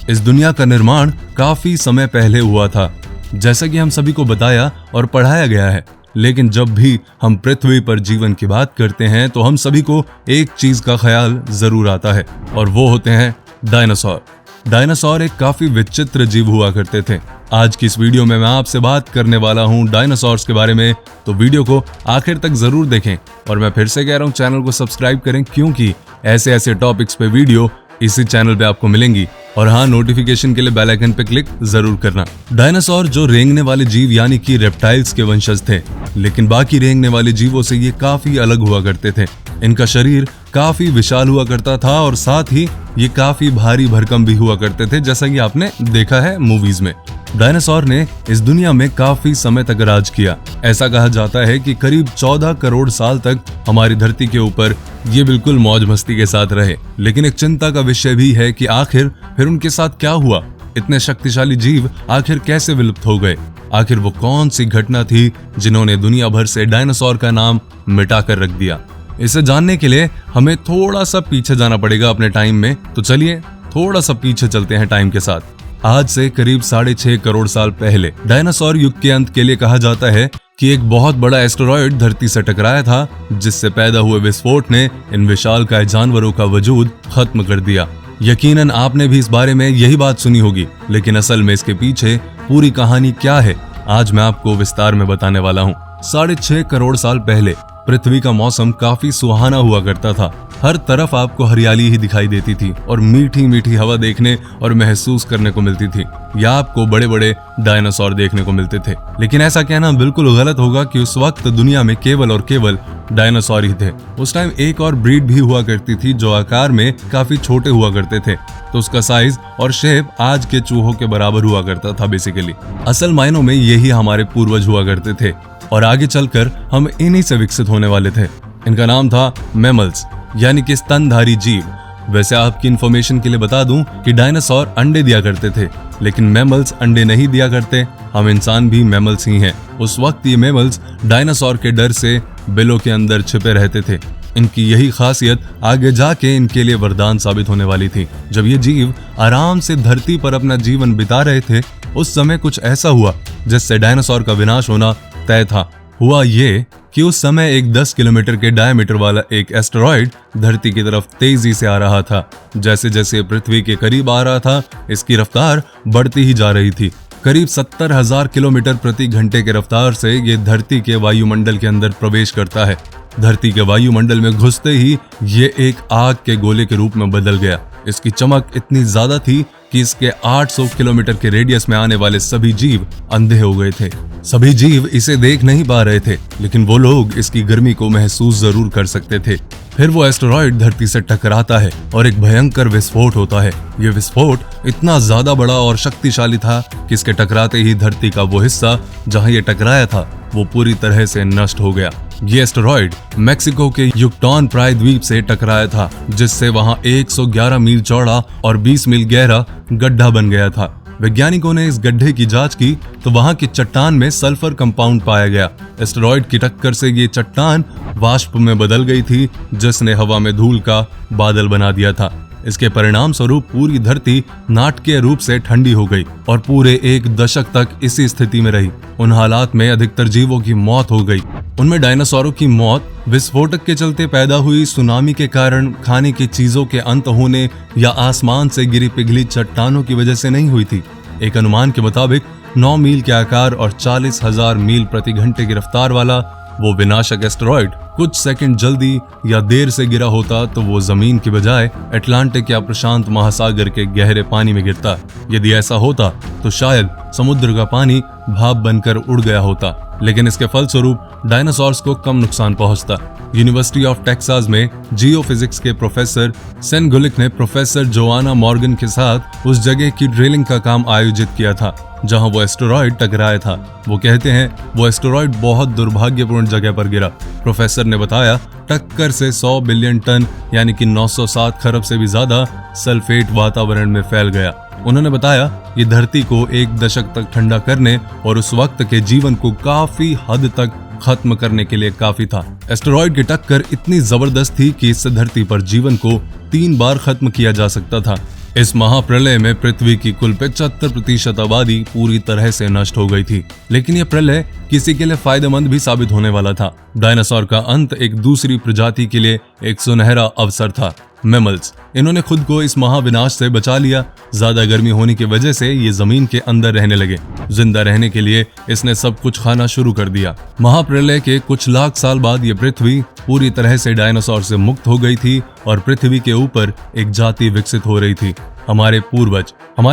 इस दुनिया का निर्माण काफी समय पहले हुआ था, जैसा कि हम सभी को बताया और पढ़ाया गया है। लेकिन जब भी हम पृथ्वी पर जीवन की बात करते हैं तो हम सभी को एक चीज का ख्याल जरूर आता है, और वो होते हैं डायनासोर। डायनासोर एक काफी विचित्र जीव हुआ करते थे। आज की इस वीडियो में मैं आपसे बात करने वाला हूं डायनासोर्स के बारे में, तो वीडियो को आखिर तक जरूर देखें। और मैं फिर से कह रहा हूं, चैनल को सब्सक्राइब करें, क्योंकि ऐसे टॉपिक्स पे वीडियो इसी चैनल पे आपको मिलेंगी। और हाँ, नोटिफिकेशन के लिए बेल आइकन पे क्लिक जरूर करना। डायनासोर जो रेंगने वाले जीव यानी कि रेप्टाइल्स के वंशज थे, लेकिन बाकी रेंगने वाले जीवों से ये काफी अलग हुआ करते थे। इनका शरीर काफी विशाल हुआ करता था और साथ ही ये काफी भारी भरकम भी हुआ करते थे, जैसा कि आपने देखा है मूवीज में। डायनासोर ने इस दुनिया में काफी समय तक राज किया। ऐसा कहा जाता है कि करीब 14 करोड़ साल तक हमारी धरती के ऊपर ये बिल्कुल मौज मस्ती के साथ रहे। लेकिन एक चिंता का विषय भी है कि आखिर फिर उनके साथ क्या हुआ। इतने शक्तिशाली जीव आखिर कैसे विलुप्त हो गए? आखिर वो कौन सी घटना थी जिन्होंने दुनिया भर से डायनासोर का नाम मिटा कर रख दिया? इसे जानने के लिए हमें थोड़ा सा पीछे जाना पड़ेगा अपने टाइम में। तो चलिए थोड़ा सा पीछे चलते हैं टाइम के साथ। आज से करीब 6.5 करोड़ साल पहले डायनासोर युग के अंत के लिए कहा जाता है कि एक बहुत बड़ा एस्टेरॉयड धरती से टकराया था, जिससे पैदा हुए विस्फोट ने इन विशालकाय जानवरों का वजूद खत्म कर दिया। यकीनन आपने भी इस बारे में यही बात सुनी होगी, लेकिन असल में इसके पीछे पूरी कहानी क्या है, आज मैं आपको विस्तार में बताने वाला हूँ। 6.5 करोड़ साल पहले पृथ्वी का मौसम काफी सुहाना हुआ करता था। हर तरफ आपको हरियाली ही दिखाई देती थी और मीठी मीठी हवा देखने और महसूस करने को मिलती थी। या आपको बड़े बड़े डायनासोर देखने को मिलते थे। लेकिन ऐसा कहना बिल्कुल गलत होगा कि उस वक्त दुनिया में केवल और केवल डायनासोर ही थे। उस टाइम एक और ब्रीड भी हुआ करती थी जो आकार में काफी छोटे हुआ करते थे, तो उसका साइज और शेप आज के चूहों के बराबर हुआ करता था बेसिकली। असल मायनों में यही हमारे पूर्वज हुआ करते थे और आगे चलकर हम इन्हीं से विकसित होने वाले थे। इनका नाम था मैमल्स, यानी कि स्तनधारी जीव। वैसे आपकी इंफॉर्मेशन के लिए बता दूं कि डायनासोर अंडे दिया करते थे, लेकिन मैमल्स अंडे नहीं दिया करते। हम इंसान भी मैमल्स ही हैं। उस वक्त ये मैमल्स डायनासोर के डर से बिलों के अंदर छिपे रहते थे। इनकी यही खासियत आगे जाके इनके लिए वरदान साबित होने वाली थी। जब ये जीव आराम से धरती पर अपना जीवन बिता रहे थे, उस समय कुछ ऐसा हुआ जिससे डायनासोर का विनाश होना तय था। हुआ ये कि उस समय एक 10 किलोमीटर के डायमीटर वाला एक एस्टेरॉयड धरती की तरफ तेजी से आ रहा था। जैसे जैसे पृथ्वी के करीब आ रहा था, इसकी रफ्तार बढ़ती ही जा रही थी। करीब 70,000 किलोमीटर प्रति घंटे के रफ्तार से ये धरती के वायुमंडल के अंदर प्रवेश करता है। धरती के वायुमंडल में घुसते ही ये एक आग के गोले के रूप में बदल गया। इसकी चमक इतनी ज्यादा थी कि इसके 800 किलोमीटर के रेडियस में आने वाले सभी जीव अंधे हो गए थे। सभी जीव इसे देख नहीं पा रहे थे, लेकिन वो लोग इसकी गर्मी को महसूस जरूर कर सकते थे। फिर वो एस्टेरॉयड धरती से टकराता है और एक भयंकर विस्फोट होता है। ये विस्फोट इतना ज्यादा बड़ा और शक्तिशाली था कि इसके टकराते ही धरती का वो हिस्सा जहां ये टकराया था वो पूरी तरह से नष्ट हो गया। ये एस्टेरॉयड मेक्सिको के युकटॉन प्रायद्वीप से टकराया था, जिससे वहां 111 मील चौड़ा और 20 मील गहरा गड्ढा बन गया था। वैज्ञानिकों ने इस गड्ढे की जांच की तो वहां की चट्टान में सल्फर कंपाउंड पाया गया। एस्टेरॉयड की टक्कर से ये चट्टान वाष्प में बदल गई थी, जिसने हवा में धूल का बादल बना दिया था। इसके परिणाम स्वरूप पूरी धरती नाटकीय रूप से ठंडी हो गई और पूरे 1 दशक तक इसी स्थिति में रही। उन हालात में अधिकतर जीवों की मौत हो गई। उनमें डायनासोरों की मौत विस्फोटक के चलते पैदा हुई सुनामी के कारण, खाने की चीजों के अंत होने या आसमान से गिरी पिघली चट्टानों की वजह से नहीं हुई थी। एक अनुमान के मुताबिक 9 मील के आकार और 40,000 मील प्रति घंटे की रफ्तार वाला वो विनाशक एस्टेरॉयड कुछ सेकंड जल्दी या देर से गिरा होता तो वो जमीन की बजाय अटलांटिक या प्रशांत महासागर के गहरे पानी में गिरता। यदि ऐसा होता तो शायद समुद्र का पानी भाप बनकर उड़ गया होता, लेकिन इसके फलस्वरूप डायनासोर्स को कम नुकसान पहुंचता। यूनिवर्सिटी ऑफ टेक्सास में जियोफिजिक्स के प्रोफेसर सेन गुलिक ने प्रोफेसर जोआना मॉर्गन के साथ उस जगह की ड्रिलिंग का काम आयोजित किया था जहां वो एस्टेरॉयड टकराया था। वो कहते हैं वो एस्टेरॉयड बहुत दुर्भाग्यपूर्ण जगह पर गिरा। प्रोफेसर ने बताया टक्कर से 100 बिलियन टन यानी कि 907 खरब से भी ज्यादा सल्फेट वातावरण में फैल गया। उन्होंने बताया ये धरती को 1 दशक तक ठंडा करने और उस वक्त के जीवन को काफी हद तक खत्म करने के लिए काफी था। एस्टेरॉयड की टक्कर इतनी जबरदस्त थी कि इससे धरती पर जीवन को 3 बार खत्म किया जा सकता था। इस महाप्रलय में पृथ्वी की कुल 75% आबादी पूरी तरह से नष्ट हो गई थी। लेकिन यह प्रलय किसी के लिए फायदेमंद भी साबित होने वाला था। डायनासोर का अंत एक दूसरी प्रजाति के लिए एक सुनहरा अवसर था, मैमल्स। इन्होंने खुद को इस महाविनाश से बचा लिया। ज्यादा गर्मी होने की वजह से ये जमीन के अंदर रहने लगे। जिंदा रहने के लिए इसने सब कुछ खाना शुरू कर दिया। महाप्रलय के कुछ लाख साल बाद ये पृथ्वी पूरी तरह से डायनासोर से मुक्त हो गई थी और पृथ्वी के ऊपर एक जाति विकसित हो रही थी। हमारे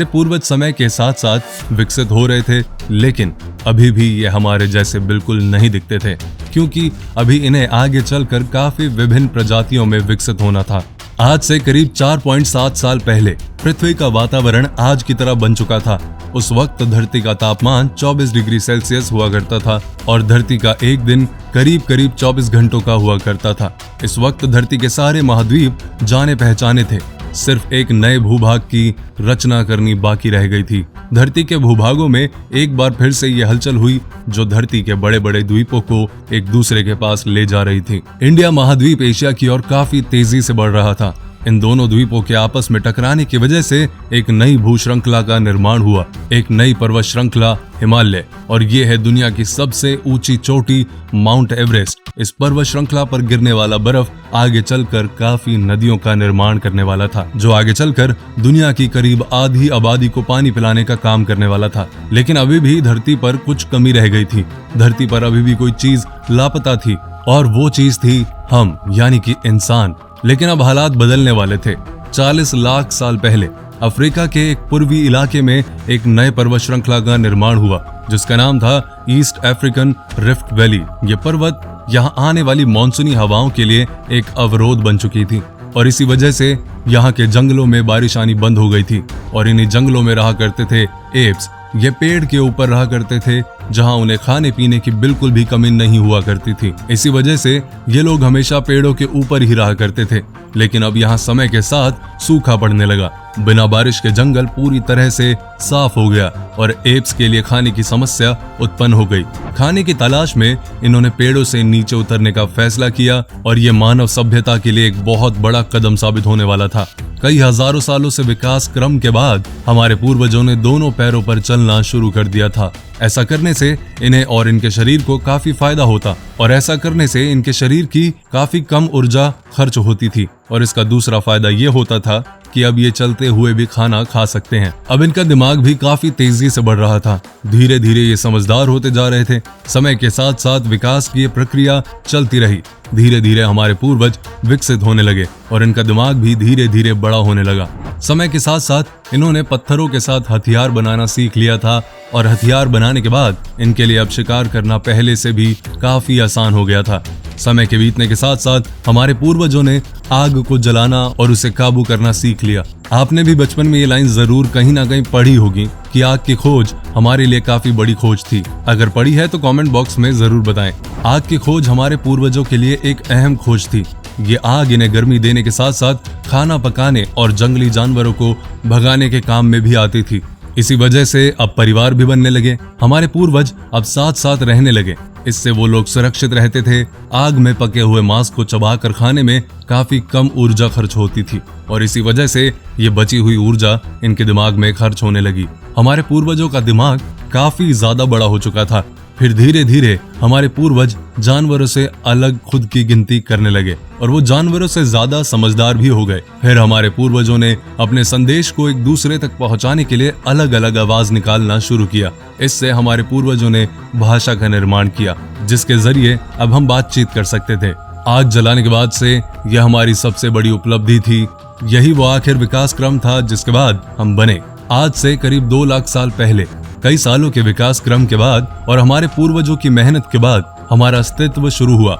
पूर्वज समय के साथ साथ विकसित हो रहे थे, लेकिन अभी भी ये हमारे जैसे बिल्कुल नहीं दिखते थे, क्योंकि अभी इन्हें आगे चलकर काफी विभिन्न प्रजातियों में विकसित होना था। आज से करीब 4.7 साल पहले पृथ्वी का वातावरण आज की तरह बन चुका था। उस वक्त धरती का तापमान 24 डिग्री सेल्सियस हुआ करता था और धरती का एक दिन करीब 24 घंटों का हुआ करता था। इस वक्त धरती के सारे महाद्वीप जाने पहचाने थे। सिर्फ एक नए भूभाग की रचना करनी बाकी रह गई थी। धरती के भूभागों में एक बार फिर से ये हलचल हुई जो धरती के बड़े बड़े द्वीपों को एक दूसरे के पास ले जा रही थी। इंडिया महाद्वीप एशिया की ओर काफी तेजी से बढ़ रहा था। इन दोनों द्वीपों के आपस में टकराने की वजह से एक नई भूश्रृंखला का निर्माण हुआ, एक नई पर्वत श्रृंखला हिमालय, और ये है दुनिया की सबसे ऊंची चोटी माउंट एवरेस्ट। इस पर्वत श्रृंखला पर गिरने वाला बर्फ आगे चलकर काफी नदियों का निर्माण करने वाला था, जो आगे चलकर दुनिया की करीब आधी आबादी को पानी पिलाने का काम करने वाला था। लेकिन अभी भी धरती पर कुछ कमी रह गई थी। धरती पर अभी भी कोई चीज लापता थी, और वो चीज थी हम, यानी कि इंसान। लेकिन अब हालात बदलने वाले थे। 40 लाख साल पहले अफ्रीका के एक पूर्वी इलाके में एक नए पर्वत श्रृंखला का निर्माण हुआ, जिसका नाम था ईस्ट अफ्रीकन रिफ्ट वैली। ये पर्वत यहाँ आने वाली मानसूनी हवाओं के लिए एक अवरोध बन चुकी थी, और इसी वजह से यहाँ के जंगलों में बारिश आनी बंद हो गई थी। और इन्हीं जंगलों में रहा करते थे एप्स। ये पेड़ के ऊपर रहा करते थे, जहां उन्हें खाने पीने की बिल्कुल भी कमी नहीं हुआ करती थी। इसी वजह से ये लोग हमेशा पेड़ों के ऊपर ही रहा करते थे। लेकिन अब यहाँ समय के साथ सूखा पड़ने लगा। बिना बारिश के जंगल पूरी तरह से साफ हो गया और एप्स के लिए खाने की समस्या उत्पन्न हो गई। खाने की तलाश में इन्होंने पेड़ों से नीचे उतरने का फैसला किया, और ये मानव सभ्यता के लिए एक बहुत बड़ा कदम साबित होने वाला था। कई हजारों सालों से विकास क्रम के बाद हमारे पूर्वजों ने दोनों पैरों पर चलना शुरू कर दिया था। ऐसा करने से इन्हें और इनके शरीर को काफी फायदा होता, और ऐसा करने से इनके शरीर की काफी कम ऊर्जा खर्च होती थी। और इसका दूसरा फायदा ये होता था कि अब ये चलते हुए भी खाना खा सकते हैं। अब इनका दिमाग भी काफी तेजी से बढ़ रहा था। धीरे धीरे ये समझदार होते जा रहे थे। समय के साथ साथ विकास की ये प्रक्रिया चलती रही। धीरे धीरे हमारे पूर्वज विकसित होने लगे और इनका दिमाग भी धीरे धीरे बड़ा होने लगा। समय के साथ साथ इन्होंने पत्थरों के साथ हथियार बनाना सीख लिया था, और हथियार बनाने के बाद इनके लिए अब शिकार करना पहले से भी काफी आसान हो गया था। समय के बीतने के साथ साथ हमारे पूर्वजों ने आग को जलाना और उसे काबू करना सीख लिया। आपने भी बचपन में ये लाइन जरूर कहीं ना कहीं पढ़ी होगी कि आग की खोज हमारे लिए काफी बड़ी खोज थी। अगर पढ़ी है तो कमेंट बॉक्स में जरूर बताएं। आग की खोज हमारे पूर्वजों के लिए एक अहम खोज थी। ये आग इन्हें गर्मी देने के साथ साथ खाना पकाने और जंगली जानवरों को भगाने के काम में भी आती थी। इसी वजह से अब परिवार भी बनने लगे। हमारे पूर्वज अब साथ साथ रहने लगे। इससे वो लोग सुरक्षित रहते थे। आग में पके हुए मांस को चबाकर खाने में काफी कम ऊर्जा खर्च होती थी, और इसी वजह से ये बची हुई ऊर्जा इनके दिमाग में खर्च होने लगी। हमारे पूर्वजों का दिमाग काफी ज्यादा बड़ा हो चुका था। फिर धीरे धीरे हमारे पूर्वज जानवरों से अलग खुद की गिनती करने लगे, और वो जानवरों से ज्यादा समझदार भी हो गए। फिर हमारे पूर्वजों ने अपने संदेश को एक दूसरे तक पहुंचाने के लिए अलग अलग आवाज निकालना शुरू किया। इससे हमारे पूर्वजों ने भाषा का निर्माण किया, जिसके जरिए अब हम बातचीत कर सकते थे। आग जलाने के बाद से यह हमारी सबसे बड़ी उपलब्धि थी। यही वो आखिर विकास क्रम था जिसके बाद हम बने। आज से करीब 2 लाख साल पहले कई सालों के विकास क्रम के बाद और हमारे पूर्वजों की मेहनत के बाद हमारा अस्तित्व शुरू हुआ।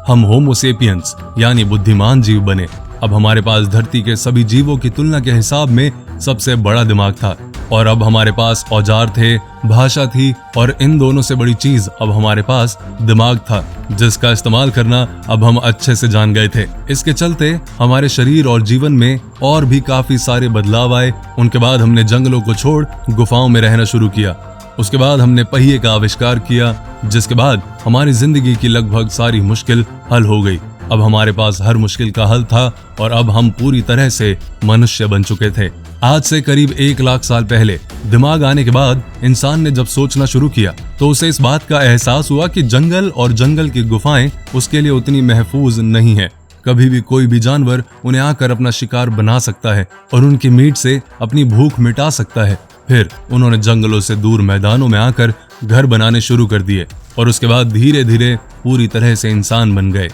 हम होमो सेपियंस यानी बुद्धिमान जीव बने। अब हमारे पास धरती के सभी जीवों की तुलना के हिसाब में सबसे बड़ा दिमाग था, और अब हमारे पास औजार थे, भाषा थी, और इन दोनों से बड़ी चीज अब हमारे पास दिमाग था, जिसका इस्तेमाल करना अब हम अच्छे से जान गए थे। इसके चलते हमारे शरीर और जीवन में और भी काफी सारे बदलाव आए। उनके बाद हमने जंगलों को छोड़ गुफाओं में रहना शुरू किया। उसके बाद हमने पहिए का आविष्कार किया, जिसके बाद हमारी जिंदगी की लगभग सारी मुश्किल हल हो गई। अब हमारे पास हर मुश्किल का हल था और अब हम पूरी तरह से मनुष्य बन चुके थे। आज से करीब 1 लाख साल पहले दिमाग आने के बाद इंसान ने जब सोचना शुरू किया तो उसे इस बात का एहसास हुआ कि जंगल और जंगल की गुफाएं उसके लिए उतनी महफूज नहीं है। कभी भी कोई भी जानवर उन्हें आकर अपना शिकार बना सकता है और उनकी मीट से अपनी भूख मिटा सकता है। फिर उन्होंने जंगलों से दूर मैदानों में आकर घर बनाने शुरू कर दिए और उसके बाद धीरे धीरे पूरी तरह से इंसान बन गए।